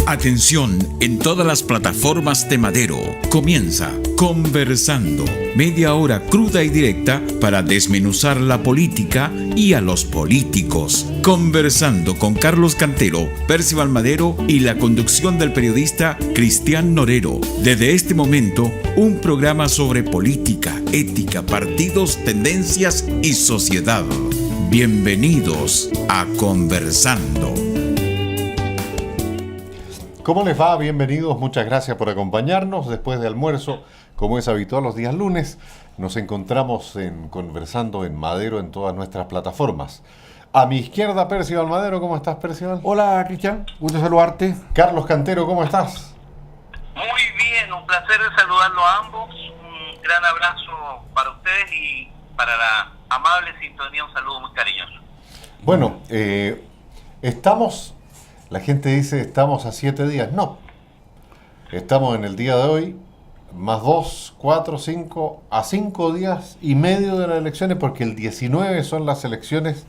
Atención en todas las plataformas de Madero. Comienza Conversando. Media hora cruda y directa para desmenuzar la política y a los políticos. Conversando con Carlos Cantero, Percival Madero y la conducción del periodista Cristian Norero. Desde este momento, un programa sobre política, ética, partidos, tendencias y sociedad. Bienvenidos a Conversando. ¿Cómo les va? Bienvenidos, muchas gracias por acompañarnos. Después de almuerzo, como es habitual los días lunes, nos encontramos Conversando en Madero en todas nuestras plataformas. A mi izquierda, Percival Madero. ¿Cómo estás, Percival? Hola, Cristian. Gusto saludarte. Carlos Cantero, ¿cómo estás? Muy bien, un placer saludarlos a ambos. Un gran abrazo para ustedes y para la amable sintonía, un saludo muy cariñoso. Bueno, la gente dice estamos a 7 días. No, estamos en el día de hoy, más 2, 4, 5, a 5 días y medio de las elecciones, porque el 19 son las elecciones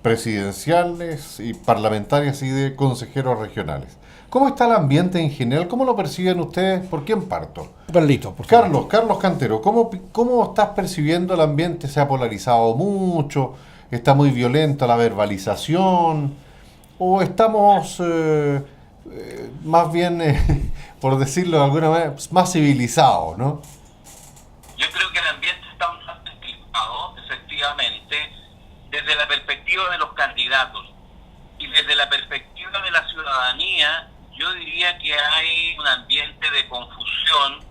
presidenciales y parlamentarias y de consejeros regionales. ¿Cómo está el ambiente en general? ¿Cómo lo perciben ustedes? ¿Por quién parto? Listo, por favor. Carlos Cantero, ¿cómo estás percibiendo el ambiente? ¿Se ha polarizado mucho? ¿Está muy violenta la verbalización? ¿O estamos más bien, por decirlo de alguna manera, más civilizados, ¿no? Yo creo que el ambiente está bastante equilibrado, efectivamente, desde la perspectiva de los candidatos y desde la perspectiva de la ciudadanía. Yo diría que hay un ambiente de confusión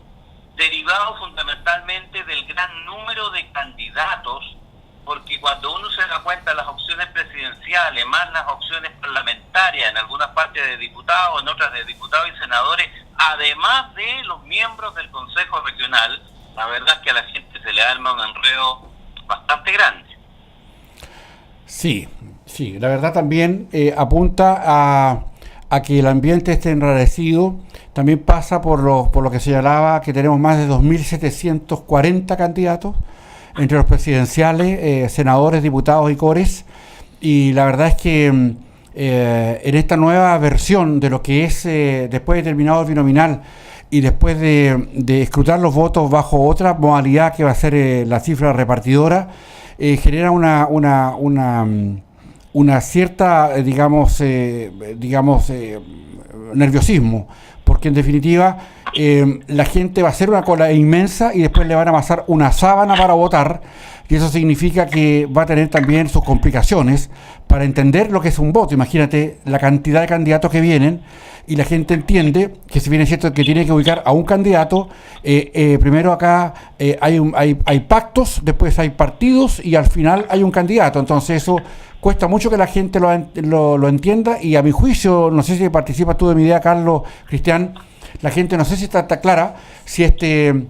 derivado fundamentalmente del gran número de candidatos, porque cuando uno se da cuenta de las opciones presidenciales, más las opciones parlamentarias, en algunas partes de diputados, en otras de diputados y senadores, además de los miembros del Consejo Regional, la verdad es que a la gente se le arma un enredo bastante grande. Sí, la verdad también apunta a que el ambiente esté enrarecido. También pasa por lo que señalaba, que tenemos más de 2.740 candidatos, entre los presidenciales, senadores, diputados y cores, y la verdad es que en esta nueva versión de lo que es, después de terminado el binominal y después de escrutar los votos bajo otra modalidad que va a ser la cifra repartidora, genera una cierta, nerviosismo, porque en definitiva la gente va a hacer una cola inmensa y después le van a amasar una sábana para votar, y eso significa que va a tener también sus complicaciones para entender lo que es un voto. Imagínate la cantidad de candidatos que vienen, y la gente entiende que, si bien es cierto que tiene que ubicar a un candidato, primero acá hay pactos, después hay partidos y al final hay un candidato. Entonces eso cuesta mucho que la gente lo entienda, y a mi juicio, no sé si participas tú de mi idea, Carlos, Cristian, la gente no sé si está clara si este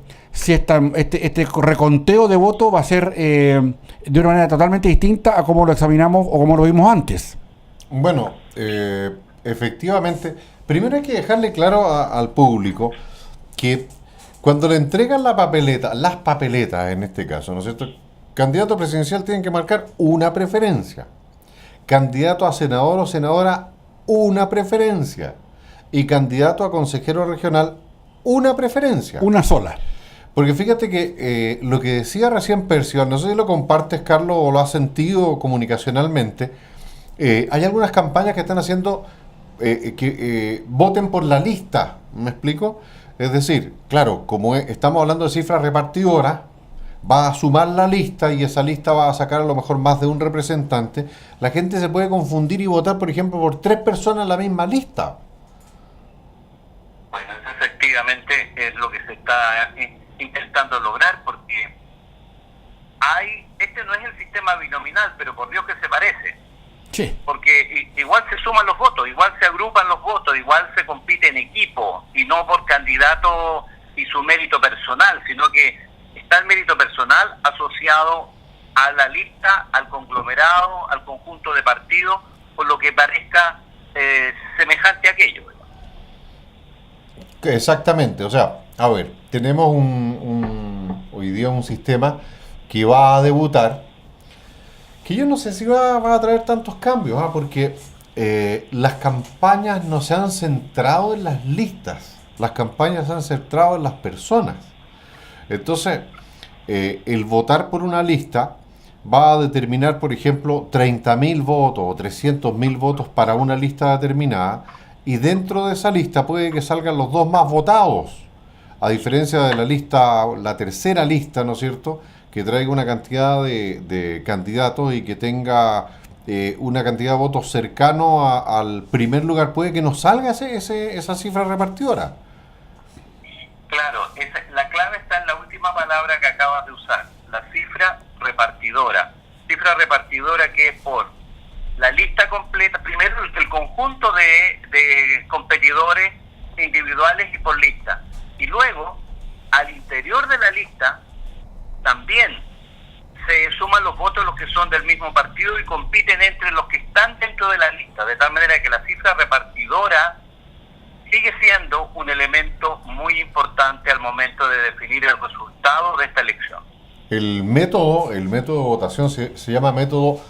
reconteo de votos va a ser de una manera totalmente distinta a cómo lo examinamos o cómo lo vimos antes. Bueno, efectivamente, primero hay que dejarle claro al público que cuando le entregan las papeletas en este caso, ¿no es cierto? Candidato presidencial tienen que marcar una preferencia. Candidato a senador o senadora, una preferencia. Y candidato a consejero regional, una preferencia. Una sola. Porque fíjate que lo que decía recién Percival, no sé si lo compartes, Carlos, o lo has sentido comunicacionalmente, hay algunas campañas que están haciendo que voten por la lista, ¿me explico? Es decir, claro, como estamos hablando de cifras repartidoras, va a sumar la lista y esa lista va a sacar a lo mejor más de un representante. La gente se puede confundir y votar, por ejemplo, por 3 personas en la misma lista. Bueno, eso efectivamente es lo que se está intentando lograr, porque este no es el sistema binominal, pero por Dios que se parece. Sí. Porque igual se suman los votos, igual se agrupan los votos, igual se compite en equipo, y no por candidato y su mérito personal, sino que está el mérito personal asociado a la lista, al conglomerado, al conjunto de partidos, por lo que parezca semejante a aquello. Exactamente, o sea, a ver, tenemos hoy día un sistema que va a debutar, que yo no sé si va a traer tantos cambios, porque las campañas no se han centrado en las listas, las campañas se han centrado en las personas. Entonces, el votar por una lista va a determinar, por ejemplo, 30.000 votos o 300.000 votos para una lista determinada, y dentro de esa lista puede que salgan los dos más votados, a diferencia de la lista, la tercera lista, ¿no es cierto?, que traiga una cantidad de candidatos y que tenga una cantidad de votos cercano al primer lugar. Puede que no salga esa cifra repartidora. Claro, la clave está en la última palabra que acabas de usar, la cifra repartidora. Cifra repartidora que es por la lista completa, primero el conjunto de competidores individuales y por lista. Y luego, al interior de la lista, también se suman los votos los que son del mismo partido y compiten entre los que están dentro de la lista, de tal manera que la cifra repartidora sigue siendo un elemento muy importante al momento de definir el resultado de esta elección. El método de votación se llama método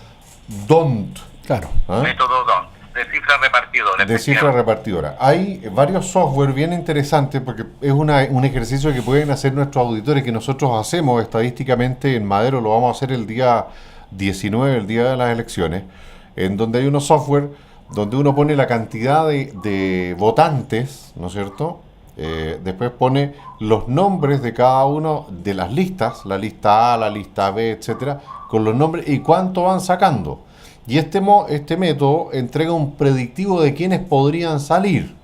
DONT. Claro. ¿Ah? Método DONT, de cifra repartidora. De cifra repartidora. Hay varios software bien interesantes porque es un ejercicio que pueden hacer nuestros auditores, que nosotros hacemos estadísticamente en Madero, lo vamos a hacer el día 19, el día de las elecciones, en donde hay unos software donde uno pone la cantidad de votantes, ¿no es cierto? Después pone los nombres de cada uno de las listas, la lista A, la lista B, etcétera, con los nombres y cuánto van sacando. Y este método entrega un predictivo de quiénes podrían salir.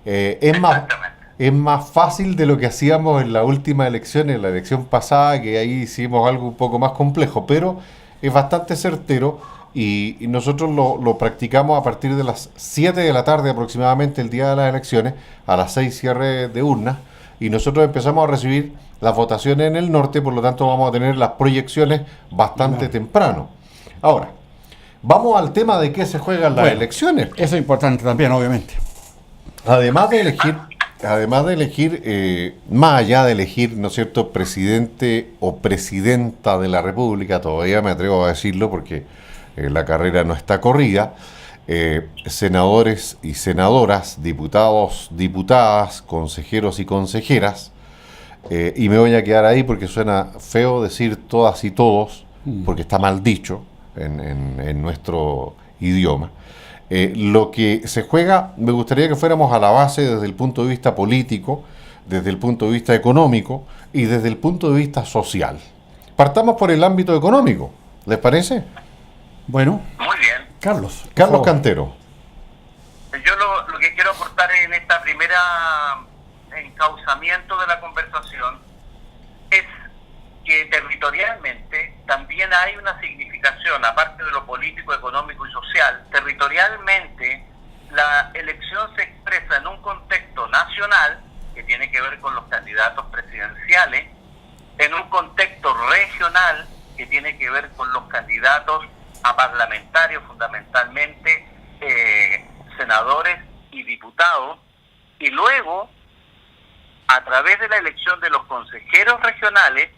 Es más fácil de lo que hacíamos en la última elección, en la elección pasada, que ahí hicimos algo un poco más complejo, pero es bastante certero. Y nosotros lo practicamos a partir de las 7 de la tarde aproximadamente el día de las elecciones, a las 6 cierre de urnas, y nosotros empezamos a recibir las votaciones en el norte, por lo tanto vamos a tener las proyecciones bastante temprano. Ahora, vamos al tema de qué se juegan las elecciones. Eso es importante también, obviamente. Además de elegir, más allá de elegir, ¿no es cierto?, presidente o presidenta de la República, todavía me atrevo a decirlo porque la carrera no está corrida, senadores y senadoras, diputados, diputadas, consejeros y consejeras, y me voy a quedar ahí porque suena feo decir todas y todos, porque está mal dicho en nuestro idioma. Lo que se juega, me gustaría que fuéramos a la base desde el punto de vista político, desde el punto de vista económico y desde el punto de vista social. Partamos por el ámbito económico, ¿les parece? Bueno, Muy bien. Carlos Cantero. Yo lo que quiero aportar en esta primera encauzamiento de la conversación es que territorialmente también hay una significación, aparte de lo político, económico y social. Territorialmente la elección se expresa en un contexto nacional que tiene que ver con los candidatos presidenciales, en un contexto regional que tiene que ver con los candidatos a parlamentarios, fundamentalmente senadores y diputados, y luego a través de la elección de los consejeros regionales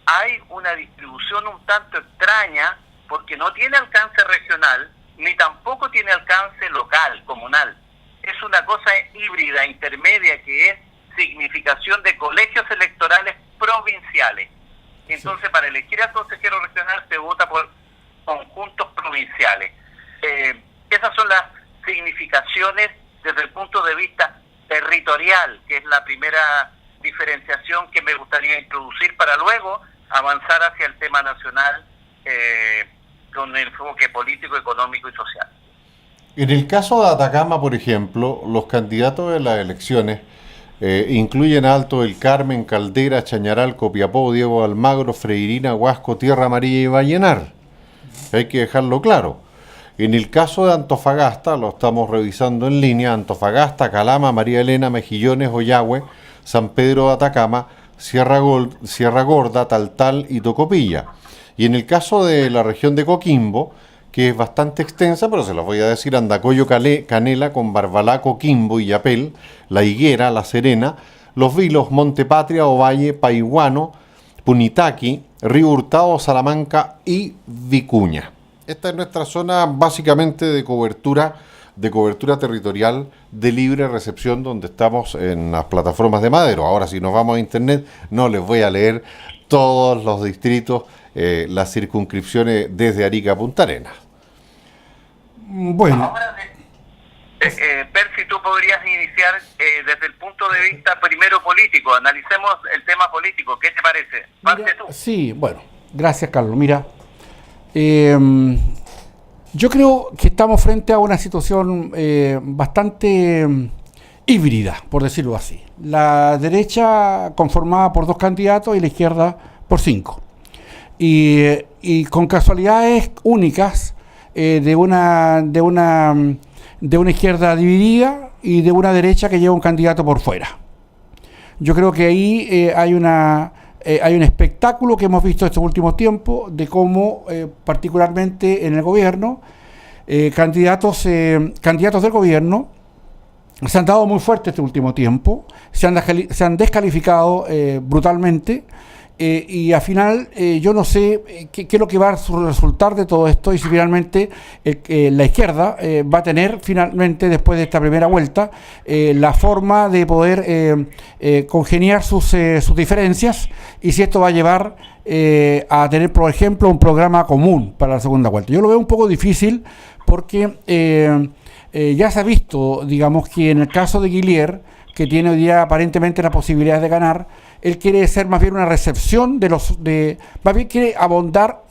hay una distribución un tanto extraña porque no tiene alcance regional ni tampoco tiene alcance local, comunal. Es una cosa híbrida, intermedia, que es significación de colegios electorales provinciales. Entonces, para elegir al consejero regional se vota por conjuntos provinciales. Esas son las significaciones desde el punto de vista territorial, que es la primera diferenciación que me gustaría introducir para luego avanzar hacia el tema nacional con el enfoque político, económico y social. En el caso de Atacama, por ejemplo, los candidatos de las elecciones incluyen Alto del Carmen, Caldera, Chañaral, Copiapó, Diego Almagro, Freirina, Huasco, Tierra Amarilla y Vallenar. Hay que dejarlo claro. En el caso de Antofagasta, lo estamos revisando en línea, Antofagasta, Calama, María Elena, Mejillones, Ollagüe, San Pedro de Atacama, Sierra Gorda, Taltal y Tocopilla. Y en el caso de la región de Coquimbo, que es bastante extensa, pero se las voy a decir, Andacollo, Canela, con Barbalá, Coquimbo y Yapel, La Higuera, La Serena, Los Vilos, Montepatria, Ovalle, Paiguano, Punitaqui, Río Hurtado, Salamanca y Vicuña. Esta es nuestra zona básicamente de cobertura territorial de libre recepción, donde estamos en las plataformas de Madero. Ahora, si nos vamos a internet, no les voy a leer todos los distritos, las circunscripciones desde Arica a Punta Arenas. Bueno, Ahora, Percy, tú podrías iniciar desde el punto de vista primero político. Analicemos el tema político. ¿Qué te parece? Parte tú. sí, bueno, gracias, Carlos. Mira, yo creo que estamos frente a una situación bastante híbrida, por decirlo así. La derecha conformada por 2 candidatos y la izquierda por 5. Y con casualidades únicas de una izquierda dividida y de una derecha que lleva un candidato por fuera. Yo creo que ahí hay un espectáculo que hemos visto estos últimos tiempos de cómo, particularmente en el gobierno, candidatos del gobierno se han dado muy fuertes este último tiempo, se han descalificado brutalmente. Y al final yo no sé qué es lo que va a resultar de todo esto y si finalmente la izquierda va a tener finalmente después de esta primera vuelta la forma de poder congeniar sus diferencias y si esto va a llevar a tener, por ejemplo, un programa común para la segunda vuelta. Yo lo veo un poco difícil porque ya se ha visto, digamos, que en el caso de Guillier, que tiene hoy día aparentemente la posibilidad de ganar, él quiere ser más bien una recepción más bien quiere ahondar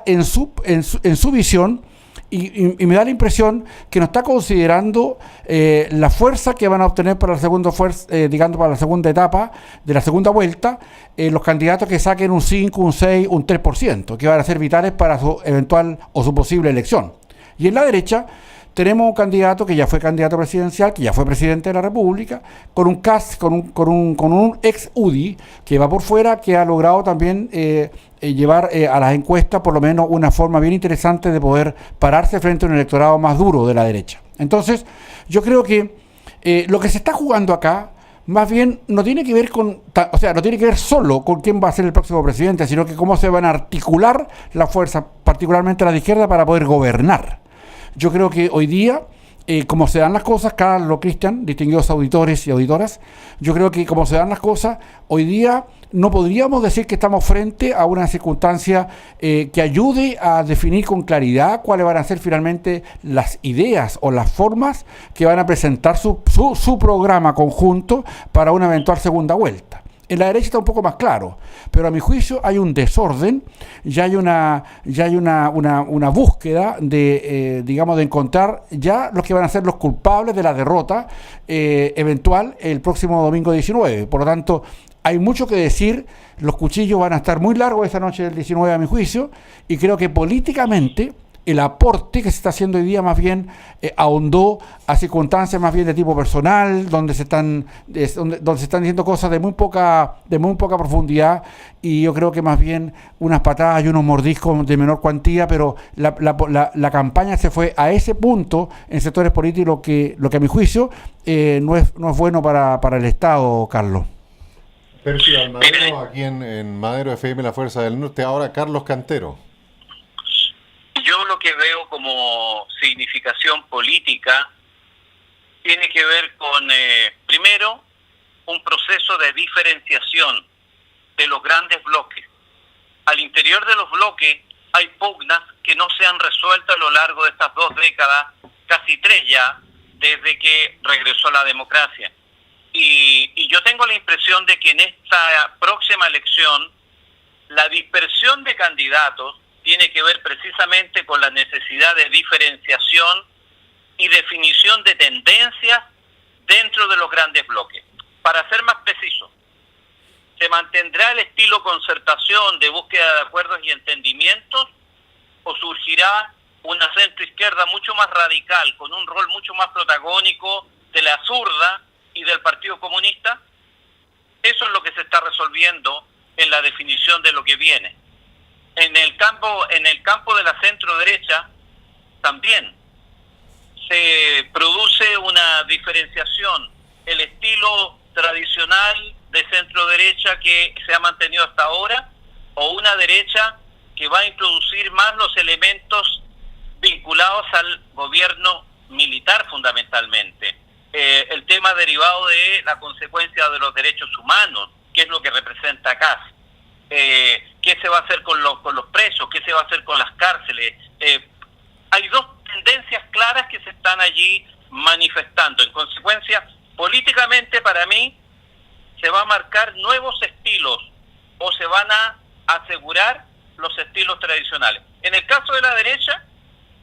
en su visión y me da la impresión que no está considerando la fuerza que van a obtener para para la segunda etapa de la segunda vuelta los candidatos que saquen un 5, un 6, un 3%, que van a ser vitales para su eventual o su posible elección. Y en la derecha tenemos un candidato que ya fue candidato presidencial, que ya fue presidente de la República, con un ex UDI que va por fuera, que ha logrado también llevar a las encuestas por lo menos una forma bien interesante de poder pararse frente a un electorado más duro de la derecha. Entonces, yo creo que lo que se está jugando acá más bien no tiene que ver no tiene que ver solo con quién va a ser el próximo presidente, sino que cómo se van a articular las fuerzas, particularmente las de izquierda, para poder gobernar. Yo creo que hoy día, como se dan las cosas, Carlos, Cristian, distinguidos auditores y auditoras, yo creo que como se dan las cosas, hoy día no podríamos decir que estamos frente a una circunstancia que ayude a definir con claridad cuáles van a ser finalmente las ideas o las formas que van a presentar su programa conjunto para una eventual segunda vuelta. En la derecha está un poco más claro, pero a mi juicio hay un desorden, ya hay una búsqueda de encontrar ya los que van a ser los culpables de la derrota eventual el próximo domingo 19. Por lo tanto, hay mucho que decir, los cuchillos van a estar muy largos esa noche del 19 a mi juicio, y creo que políticamente el aporte que se está haciendo hoy día más bien ahondó a circunstancias más bien de tipo personal, donde se están diciendo cosas de muy poca profundidad, y yo creo que más bien unas patadas y unos mordiscos de menor cuantía, pero la campaña se fue a ese punto en sectores políticos lo que a mi juicio no es bueno para el Estado, Carlos. Percy Almadero, aquí en Madero FM, La Fuerza del Norte. Ahora Carlos Cantero. Yo lo que veo como significación política tiene que ver con, primero, un proceso de diferenciación de los grandes bloques. Al interior de los bloques hay pugnas que no se han resuelto a lo largo de estas 2 décadas, casi 3 ya, desde que regresó la democracia. Y yo tengo la impresión de que en esta próxima elección la dispersión de candidatos tiene que ver precisamente con la necesidad de diferenciación y definición de tendencias dentro de los grandes bloques. Para ser más preciso, ¿se mantendrá el estilo concertación de búsqueda de acuerdos y entendimientos o surgirá una centroizquierda mucho más radical, con un rol mucho más protagónico de la zurda y del Partido Comunista? Eso es lo que se está resolviendo en la definición de lo que viene. En el campo de la centro derecha también se produce una diferenciación, el estilo tradicional de centro derecha que se ha mantenido hasta ahora, o una derecha que va a introducir más los elementos vinculados al gobierno militar fundamentalmente. El tema derivado de la consecuencia de los derechos humanos, qué es lo que representa CAS, qué se va a hacer con los presos, qué se va a hacer con las cárceles. Hay dos tendencias claras que se están allí manifestando. En consecuencia, políticamente para mí se va a marcar nuevos estilos o se van a asegurar los estilos tradicionales. En el caso de la derecha,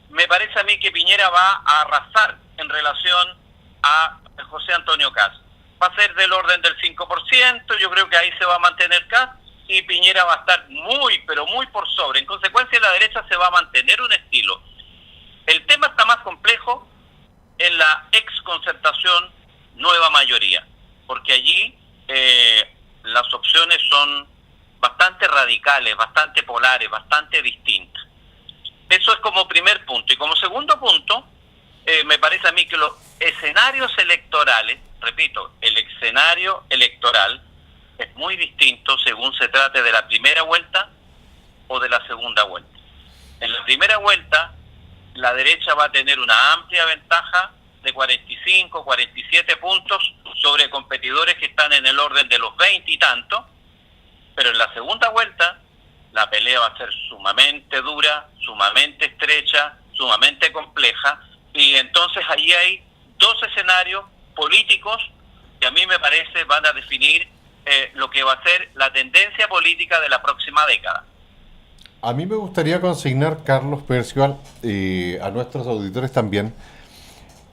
me parece a mí que Piñera va a arrasar en relación a José Antonio Kast. Va a ser del orden del 5%, yo creo que ahí se va a mantener Kast y Piñera va a estar muy, pero muy por sobre. En consecuencia, la derecha se va a mantener un estilo. El tema está más complejo en la exconcertación nueva mayoría, porque allí las opciones son bastante radicales, bastante polares, bastante distintas. Eso es como primer punto. Y como segundo punto, me parece a mí que los escenarios electorales, repito, el escenario electoral es muy distinto según se trate de la primera vuelta o de la segunda vuelta. En la primera vuelta, la derecha va a tener una amplia ventaja de 45, 47 puntos sobre competidores que están en el orden de los 20 y tantos, pero en la segunda vuelta la pelea va a ser sumamente dura, sumamente estrecha, sumamente compleja, y entonces ahí hay dos escenarios políticos que a mí me parece van a definir lo que va a ser la tendencia política de la próxima década. A mí me gustaría consignar, Carlos Percival, a nuestros auditores también,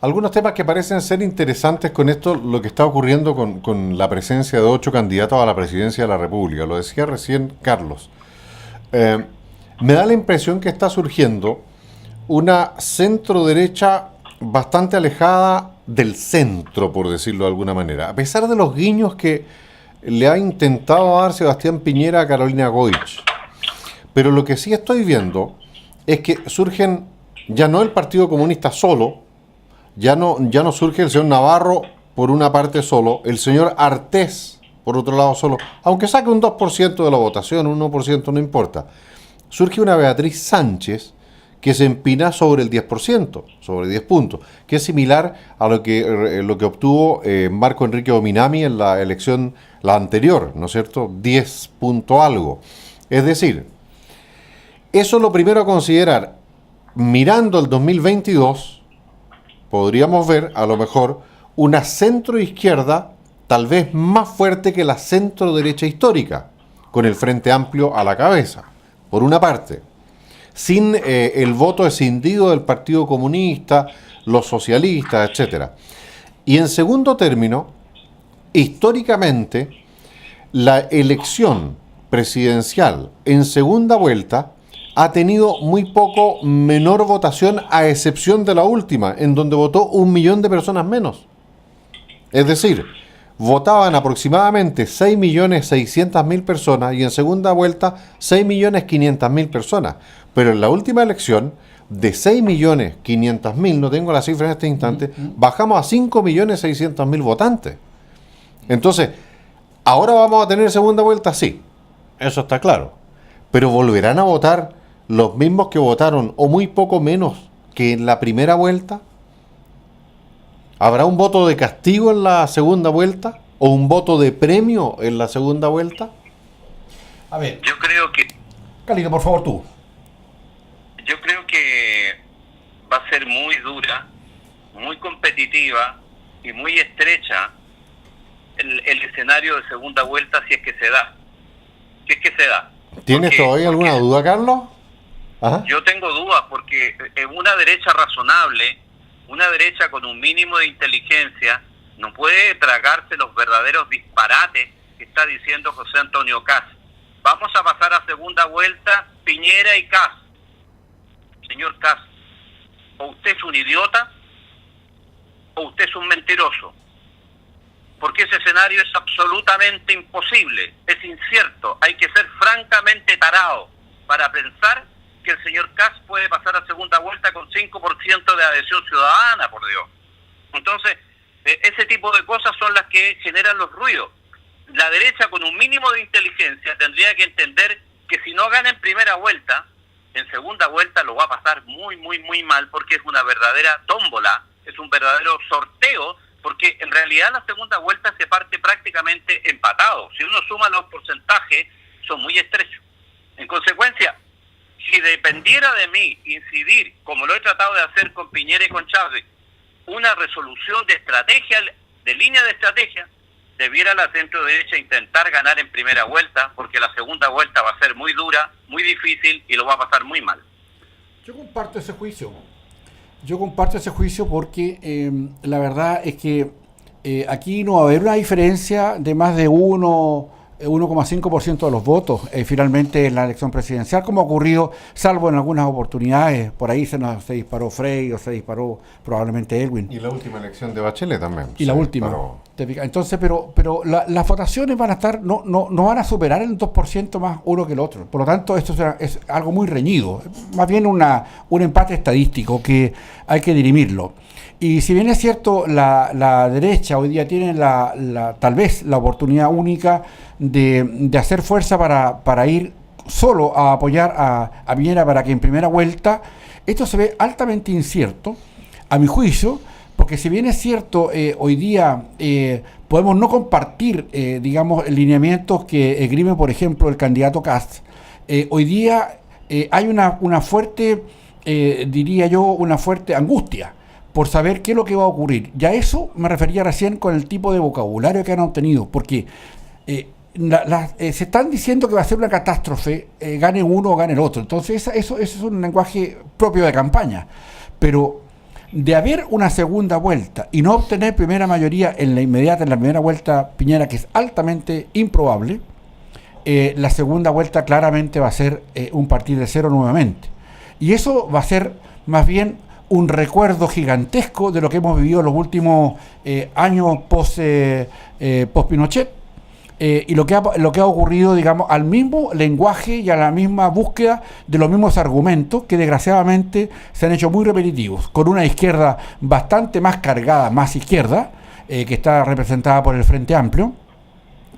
algunos temas que parecen ser interesantes con esto, lo que está ocurriendo con la presencia de 8 candidatos a la presidencia de la República. Lo decía recién Carlos. Me da la impresión que está surgiendo una centro-derecha bastante alejada del centro, por decirlo de alguna manera. A pesar de los guiños que le ha intentado dar Sebastián Piñera a Carolina Goich. Pero lo que sí estoy viendo es que surgen, ya no el Partido Comunista solo, ya no surge el señor Navarro por una parte solo, el señor Artés por otro lado solo, aunque saque un 2% de la votación, un 1% no importa. Surge una Beatriz Sánchez que se empina sobre el 10%, sobre 10 puntos, que es similar a lo que obtuvo Marco Enrique Ominami en la elección, la anterior, ¿no es cierto? 10 punto algo. Es decir, eso es lo primero a considerar. Mirando el 2022, podríamos ver a lo mejor una centro-izquierda tal vez más fuerte que la centro-derecha histórica, con el Frente Amplio a la cabeza, por una parte, sin el voto escindido del Partido Comunista, los socialistas, etc. Y en segundo término, históricamente, la elección presidencial en segunda vuelta ha tenido muy poco menor votación, a excepción de la última, en donde votó 1 millón de personas menos. Es decir, votaban aproximadamente 6.600.000 personas y en segunda vuelta 6.500.000 personas. Pero en la última elección, de 6.500.000, no tengo la cifra en este instante, bajamos a 5.600.000 votantes. Entonces, ¿ahora vamos a tener segunda vuelta? Sí, eso está claro. Pero ¿volverán a votar los mismos que votaron o muy poco menos que en la primera vuelta? ¿Habrá un voto de castigo en la segunda vuelta? ¿O un voto de premio en la segunda vuelta? A ver, Yo creo que Carlito, por favor, tú. Yo creo que va a ser muy dura, muy competitiva y muy estrecha el escenario de segunda vuelta si es que se da. Si es que se da. ¿Tienes todavía alguna duda, Carlos? Ajá. Yo tengo dudas porque una derecha razonable, una derecha con un mínimo de inteligencia, no puede tragarse los verdaderos disparates que está diciendo José Antonio Kast. Vamos a pasar a segunda vuelta Piñera y Kast. Señor Kast, o usted es un idiota o usted es un mentiroso, porque ese escenario es absolutamente imposible, es incierto. Hay que ser francamente tarado para pensar que el señor Kast puede pasar a segunda vuelta con 5% de adhesión ciudadana, por Dios. Entonces, ese tipo de cosas son las que generan los ruidos. La derecha, con un mínimo de inteligencia, tendría que entender que si no gana en primera vuelta, en segunda vuelta lo va a pasar muy, muy, muy mal, porque es una verdadera tómbola, es un verdadero sorteo, porque en realidad la segunda vuelta se parte prácticamente empatado. Si uno suma los porcentajes, son muy estrechos. En consecuencia, si dependiera de mí incidir, como lo he tratado de hacer con Piñera y con Chávez, una resolución de estrategia, de línea de estrategia, debiera la centro derecha intentar ganar en primera vuelta, porque la segunda vuelta va a ser muy dura, muy difícil y lo va a pasar muy mal. Yo comparto ese juicio. Porque la verdad es que aquí no va a haber una diferencia de más de 1,5% de los votos finalmente en la elección presidencial, como ha ocurrido, salvo en algunas oportunidades. Por ahí se disparó Frey o se disparó probablemente Elwin. Y la última elección de Bachelet también. Y la última. Entonces, pero las votaciones van a estar, no van a superar el 2% más uno que el otro. Por lo tanto, esto es algo muy reñido. Más bien un empate estadístico que hay que dirimirlo. Y si bien es cierto, la derecha hoy día tiene tal vez la oportunidad única de hacer fuerza para ir solo a apoyar a Piñera para que en primera vuelta, esto se ve altamente incierto, a mi juicio, porque si bien es cierto, hoy día podemos no compartir, lineamientos que esgrime, por ejemplo, el candidato Kast, hoy día hay una fuerte, una fuerte angustia por saber qué es lo que va a ocurrir. Ya eso me refería recién con el tipo de vocabulario que han obtenido, porque se están diciendo que va a ser una catástrofe, gane uno o gane el otro. Entonces eso es un lenguaje propio de campaña. Pero de haber una segunda vuelta y no obtener primera mayoría en la primera vuelta Piñera, que es altamente improbable, la segunda vuelta claramente va a ser un partir de cero nuevamente. Y eso va a ser más bien un recuerdo gigantesco de lo que hemos vivido en los últimos años post-Pinochet, y lo que ha ocurrido, al mismo lenguaje y a la misma búsqueda de los mismos argumentos que desgraciadamente se han hecho muy repetitivos, con una izquierda bastante más cargada, más izquierda, que está representada por el Frente Amplio,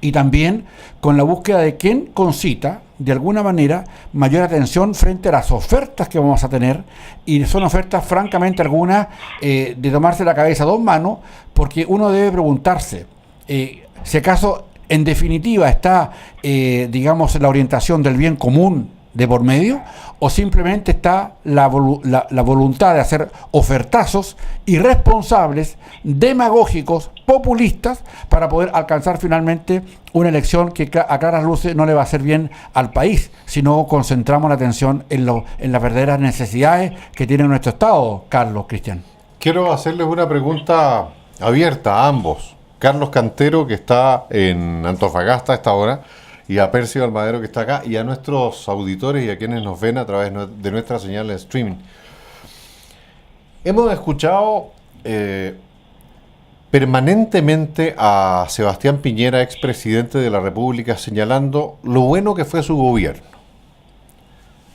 y también con la búsqueda de quién concita, de alguna manera, mayor atención frente a las ofertas que vamos a tener, y son ofertas, francamente, algunas de tomarse la cabeza a dos manos, porque uno debe preguntarse si acaso, en definitiva, está, la orientación del bien común de por medio, o simplemente está la voluntad de hacer ofertazos irresponsables, demagógicos, populistas, para poder alcanzar finalmente una elección que a claras luces no le va a hacer bien al país, si no concentramos la atención en las verdaderas necesidades que tiene nuestro Estado, Carlos, Cristian. Quiero hacerles una pregunta abierta a ambos. Carlos Cantero, que está en Antofagasta a esta hora, y a Percio Almadero, que está acá, y a nuestros auditores y a quienes nos ven a través de nuestra señal de streaming. Hemos escuchado permanentemente a Sebastián Piñera, expresidente de la República, señalando lo bueno que fue su gobierno,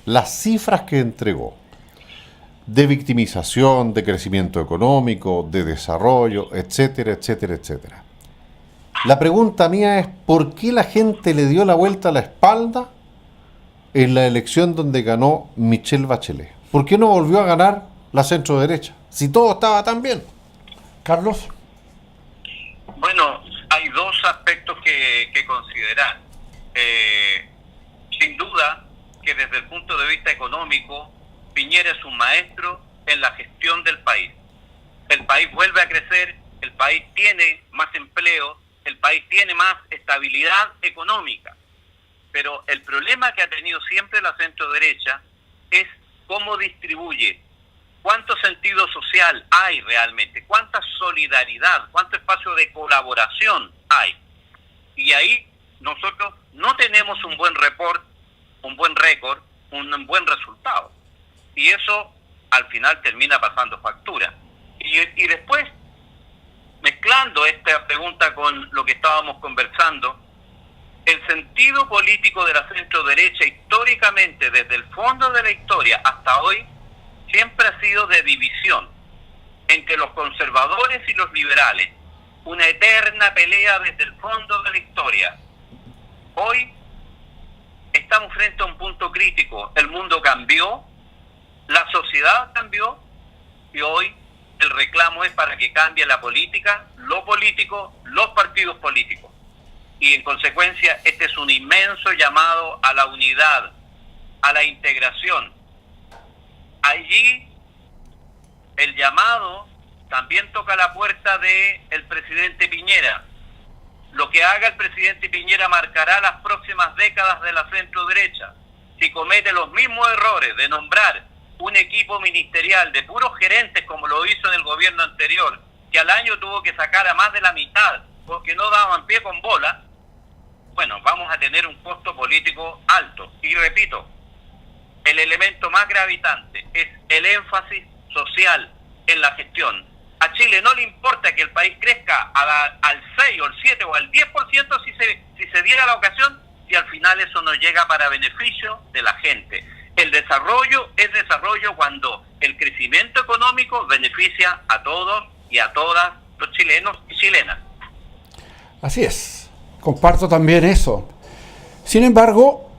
las cifras que entregó, de victimización, de crecimiento económico, de desarrollo, etcétera, etcétera, etcétera. La pregunta mía es, ¿por qué la gente le dio la vuelta a la espalda en la elección donde ganó Michelle Bachelet? ¿Por qué no volvió a ganar la centro-derecha? Si todo estaba tan bien. Carlos. Bueno, hay dos aspectos que considerar. Sin duda que desde el punto de vista económico, Piñera es un maestro en la gestión del país. El país vuelve a crecer, el país tiene más empleo, el país tiene más estabilidad económica. Pero el problema que ha tenido siempre la centro-derecha es cómo distribuye, cuánto sentido social hay realmente, cuánta solidaridad, cuánto espacio de colaboración hay. Y ahí nosotros no tenemos un buen report, un buen récord, un buen resultado. Y eso al final termina pasando factura. Y después, mezclando esta pregunta con lo que estábamos conversando, el sentido político de la centro-derecha históricamente, desde el fondo de la historia hasta hoy, siempre ha sido de división entre los conservadores y los liberales. Una eterna pelea desde el fondo de la historia. Hoy estamos frente a un punto crítico. El mundo cambió, la sociedad cambió, y hoy el reclamo es para que cambie la política, lo político, los partidos políticos. Y en consecuencia, este es un inmenso llamado a la unidad, a la integración. Allí el llamado también toca la puerta del presidente Piñera. Lo que haga el presidente Piñera marcará las próximas décadas de la centro-derecha. Si comete los mismos errores de nombrar un equipo ministerial de puros gerentes, como lo hizo en el gobierno anterior, que al año tuvo que sacar a más de la mitad porque no daban pie con bola, bueno, vamos a tener un costo político alto. Y repito, el elemento más gravitante es el énfasis social en la gestión. A Chile no le importa que el país crezca al 6 o al 7 o al 10% si se diera la ocasión, y al final eso no llega para beneficio de la gente. El desarrollo es desarrollo cuando el crecimiento económico beneficia a todos y a todas los chilenos y chilenas. Así es, comparto también eso. Sin embargo,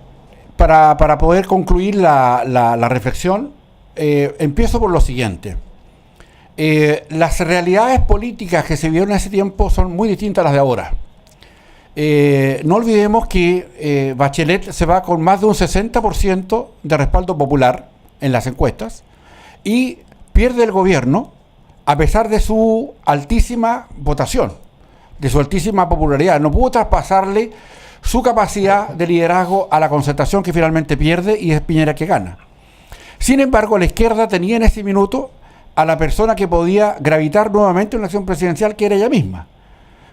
para poder concluir la reflexión, empiezo por lo siguiente. Las realidades políticas que se vieron en ese tiempo son muy distintas a las de ahora. No olvidemos que Bachelet se va con más de un 60% de respaldo popular en las encuestas y pierde el gobierno a pesar de su altísima votación, de su altísima popularidad. No pudo traspasarle su capacidad de liderazgo a la Concertación, que finalmente pierde, y es Piñera que gana. Sin embargo, la izquierda tenía en ese minuto a la persona que podía gravitar nuevamente en la acción presidencial, que era ella misma.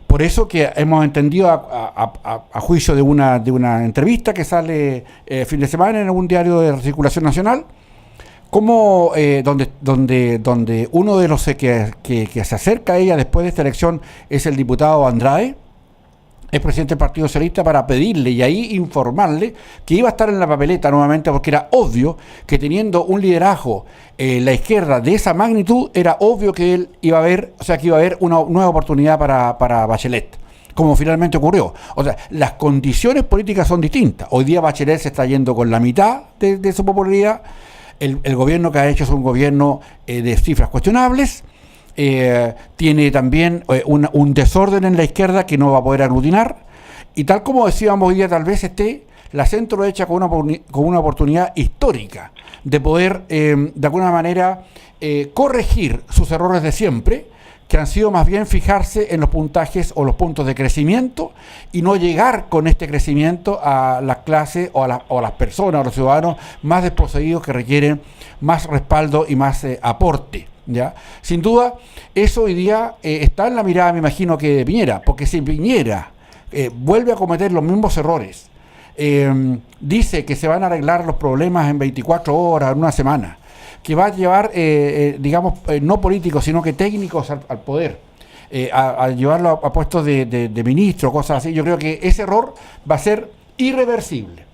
Por eso que hemos entendido, a juicio de una entrevista que sale fin de semana en algún diario de circulación nacional, como donde uno de los que se acerca a ella después de esta elección es el diputado Andrade, el presidente del Partido Socialista, para pedirle y ahí informarle que iba a estar en la papeleta nuevamente, porque era obvio que teniendo un liderazgo la izquierda de esa magnitud, era obvio que él iba a haber, que iba a haber una nueva oportunidad para Bachelet, como finalmente ocurrió. O sea, las condiciones políticas son distintas. Hoy día Bachelet se está yendo con la mitad de su popularidad. El gobierno que ha hecho es un gobierno de cifras cuestionables. Tiene también un desorden en la izquierda que no va a poder aglutinar, y tal como decíamos hoy día, tal vez esté la centro derecha con una oportunidad histórica de poder de alguna manera corregir sus errores de siempre, que han sido más bien fijarse en los puntajes o los puntos de crecimiento y no llegar con este crecimiento a las clases o a las personas, a los ciudadanos más desposeídos, que requieren más respaldo y más aporte. ¿Ya? Sin duda, eso hoy día está en la mirada, me imagino, que de Piñera, porque si Piñera vuelve a cometer los mismos errores, dice que se van a arreglar los problemas en 24 horas, en una semana, que va a llevar, no políticos, sino que técnicos al poder, a llevarlo a puestos de ministro, cosas así, yo creo que ese error va a ser irreversible.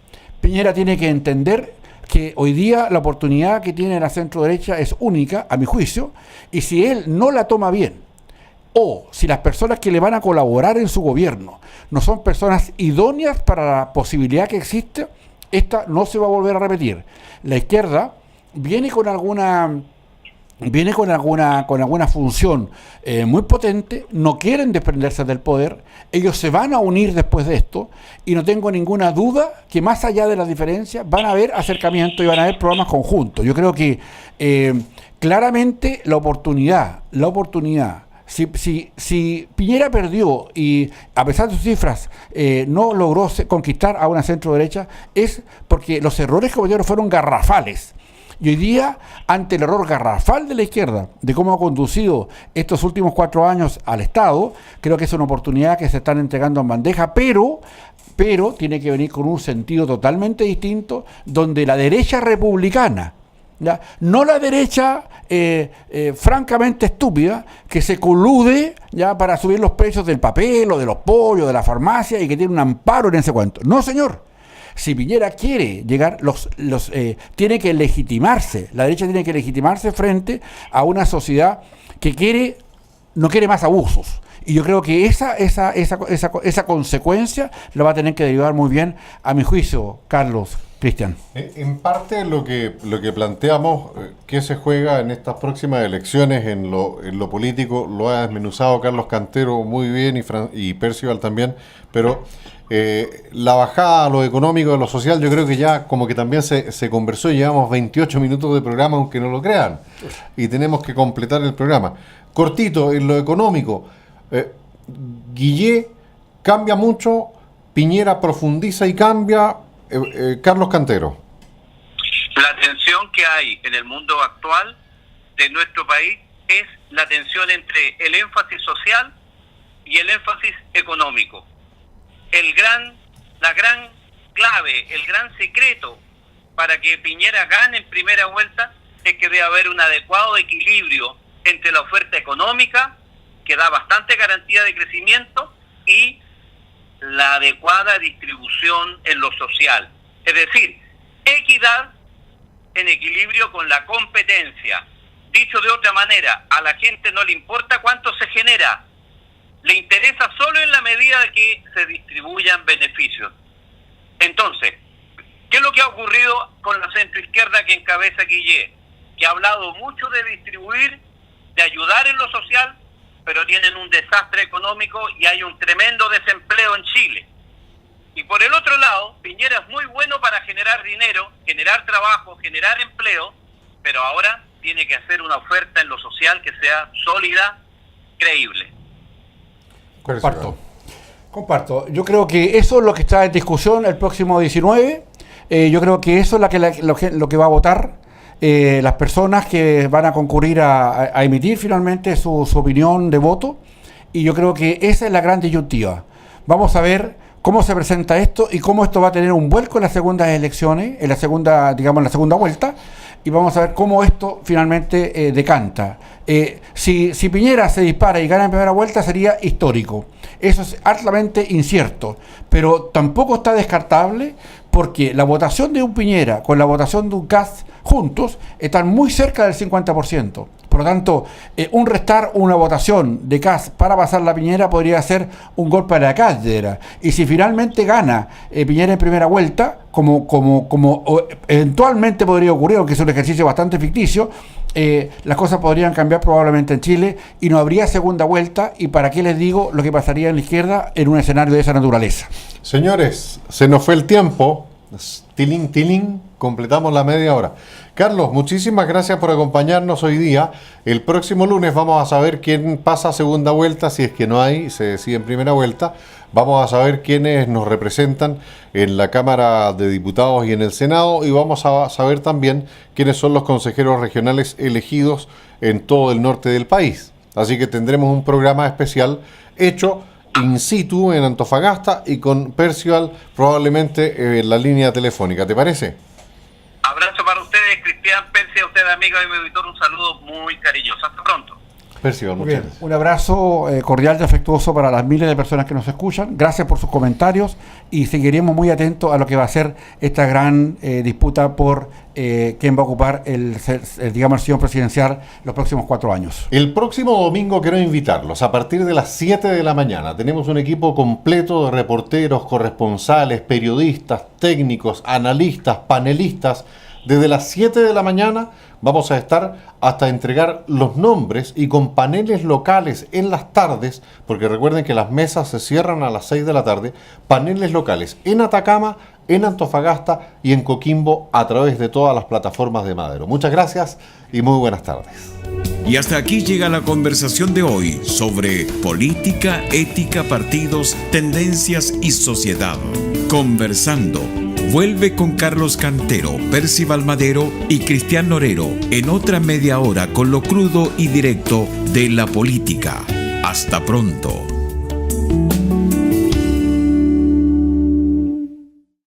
Piñera tiene que entender que hoy día la oportunidad que tiene la centro derecha es única, a mi juicio, y si él no la toma bien, o si las personas que le van a colaborar en su gobierno no son personas idóneas para la posibilidad que existe, esta no se va a volver a repetir. La izquierda viene con alguna función muy potente, no quieren desprenderse del poder, ellos se van a unir después de esto, y no tengo ninguna duda que más allá de las diferencias van a haber acercamientos y van a haber programas conjuntos. Yo creo que claramente la oportunidad, si Piñera perdió y a pesar de sus cifras no logró conquistar a una centro derecha, es porque los errores que cometieron fueron garrafales. Y hoy día, ante el error garrafal de la izquierda, de cómo ha conducido estos últimos 4 años al Estado, creo que es una oportunidad que se están entregando en bandeja, pero tiene que venir con un sentido totalmente distinto, donde la derecha republicana, ¿ya? No la derecha francamente estúpida, que se colude ya para subir los precios del papel o de los pollos, de la farmacia, y que tiene un amparo en ese cuento. No, señor. Si Piñera quiere llegar, tiene que legitimarse, la derecha tiene que legitimarse frente a una sociedad que no quiere más abusos Y yo creo que esa consecuencia la va a tener que derivar muy bien, a mi juicio, Carlos, Cristian. En parte lo que planteamos, que se juega en estas próximas elecciones en lo político, lo ha desmenuzado Carlos Cantero muy bien y Percival también, pero la bajada a lo económico, a lo social, yo creo que ya como que también se conversó y llevamos 28 minutos de programa, aunque no lo crean, y tenemos que completar el programa. Cortito, en lo económico, Guillé cambia mucho, Piñera profundiza y cambia. Carlos Cantero. La tensión que hay en el mundo actual de nuestro país es la tensión entre el énfasis social y el énfasis económico. La gran clave, el gran secreto para que Piñera gane en primera vuelta es que debe haber un adecuado equilibrio entre la oferta económica, que da bastante garantía de crecimiento, y la adecuada distribución en lo social. Es decir, equidad en equilibrio con la competencia. Dicho de otra manera, a la gente no le importa cuánto se genera, le interesa solo en la medida de que se distribuyan beneficios. Entonces, ¿qué es lo que ha ocurrido con la centroizquierda que encabeza Guillé? Que ha hablado mucho de distribuir, de ayudar en lo social, pero tienen un desastre económico y hay un tremendo desempleo en Chile. Y por el otro lado, Piñera es muy bueno para generar dinero, generar trabajo, generar empleo, pero ahora tiene que hacer una oferta en lo social que sea sólida, creíble. Comparto. Yo creo que eso es lo que está en discusión el próximo 19. Yo creo que eso es lo que va a votar las personas que van a concurrir a emitir finalmente su opinión de voto, y yo creo que esa es la gran disyuntiva. Vamos a ver cómo se presenta esto y cómo esto va a tener un vuelco en las segundas elecciones, en la segunda vuelta, y vamos a ver cómo esto finalmente decanta. Si Piñera se dispara y gana en primera vuelta sería histórico. Eso es altamente incierto, pero tampoco está descartable, porque la votación de un Piñera con la votación de un Kast juntos están muy cerca del 50%. Por lo tanto, un restar una votación de Kast para pasar la Piñera podría ser un golpe a la cátedra. Y si finalmente gana Piñera en primera vuelta, como eventualmente podría ocurrir, aunque es un ejercicio bastante ficticio, las cosas podrían cambiar probablemente en Chile y no habría segunda vuelta. Y para qué les digo lo que pasaría en la izquierda en un escenario de esa naturaleza. Señores, se nos fue el tiempo. Tilín, completamos la media hora. Carlos, muchísimas gracias por acompañarnos hoy día. El próximo lunes vamos a saber quién pasa a segunda vuelta, si es que no hay, se decide en primera vuelta. Vamos a saber quiénes nos representan en la Cámara de Diputados y en el Senado, y vamos a saber también quiénes son los consejeros regionales elegidos en todo el norte del país. Así que tendremos un programa especial hecho in situ en Antofagasta y con Percival probablemente en la línea telefónica. ¿Te parece? Abrazo para ustedes, Cristian, Percy, a ustedes, amigos y mi auditor, un saludo muy cariñoso. Hasta pronto. Percival, muchas gracias. Un abrazo cordial y afectuoso para las miles de personas que nos escuchan. Gracias por sus comentarios y seguiremos muy atentos a lo que va a ser esta gran disputa por quién va a ocupar el sillón presidencial los próximos 4 años. El próximo domingo quiero invitarlos a partir de las 7 de la mañana. Tenemos un equipo completo de reporteros, corresponsales, periodistas, técnicos, analistas, panelistas. Desde las 7 de la mañana vamos a estar hasta entregar los nombres y con paneles locales en las tardes, porque recuerden que las mesas se cierran a las 6 de la tarde, paneles locales en Atacama, en Antofagasta y en Coquimbo a través de todas las plataformas de Madero. Muchas gracias y muy buenas tardes. Y hasta aquí llega la conversación de hoy sobre política, ética, partidos, tendencias y sociedad. Conversando. Vuelve con Carlos Cantero, Percival Madero y Cristian Norero en otra media hora con lo crudo y directo de la política. Hasta pronto.